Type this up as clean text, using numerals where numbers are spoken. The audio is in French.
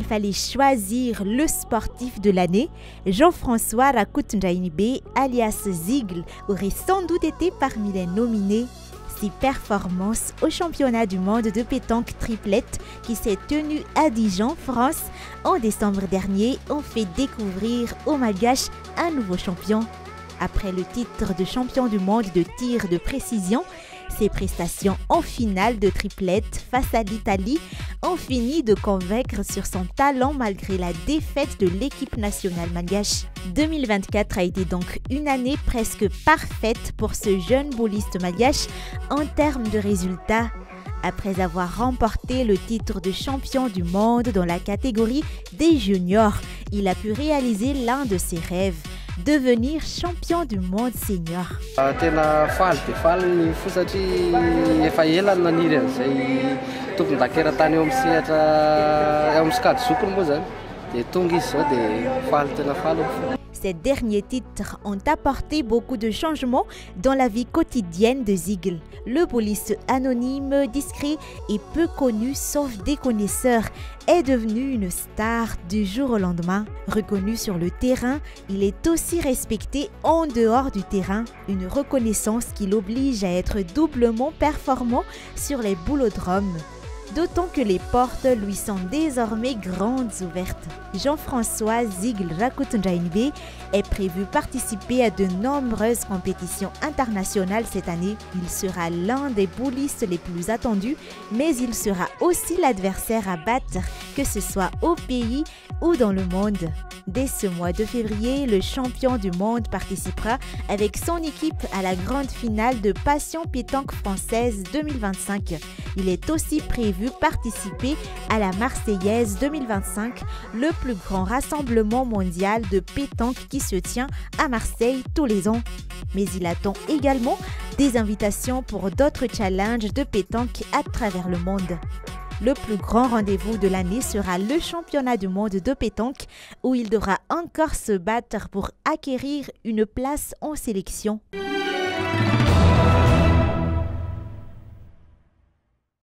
fallait choisir le sportif de l'année. Jean-François Rakoutendrainibe, alias Zigle, aurait sans doute été parmi les nominés. Ses performances au championnat du monde de pétanque triplette qui s'est tenu à Dijon, France, en décembre dernier, ont fait découvrir aux Malgaches un nouveau champion. Après le titre de champion du monde de tir de précision, ses prestations en finale de triplette face à l'Italie ont fini de convaincre sur son talent malgré la défaite de l'équipe nationale malgache. 2024 a été donc une année presque parfaite pour ce jeune bowliste malgache en termes de résultats. Après avoir remporté le titre de champion du monde dans la catégorie des juniors, il a pu réaliser l'un de ses rêves, devenir champion du monde senior. Ces derniers titres ont apporté beaucoup de changements dans la vie quotidienne de Zigle. Le bowliste anonyme, discret et peu connu sauf des connaisseurs est devenu une star du jour au lendemain. Reconnu sur le terrain, il est aussi respecté en dehors du terrain. Une reconnaissance qui l'oblige à être doublement performant sur les boulodromes. D'autant que les portes lui sont désormais grandes ouvertes. Jean-François Zigle Rakoutendrainibe est prévu participer à de nombreuses compétitions internationales cette année. Il sera l'un des bowlistes les plus attendus, mais il sera aussi l'adversaire à battre, que ce soit au pays ou dans le monde. Dès ce mois de février, le champion du monde participera avec son équipe à la grande finale de Passion Pétanque Française 2025. Il est aussi prévu participer à la Marseillaise 2025, le plus grand rassemblement mondial de pétanque qui se tient à Marseille tous les ans. Mais il attend également des invitations pour d'autres challenges de pétanque à travers le monde. Le plus grand rendez-vous de l'année sera le championnat du monde de pétanque où il devra encore se battre pour acquérir une place en sélection.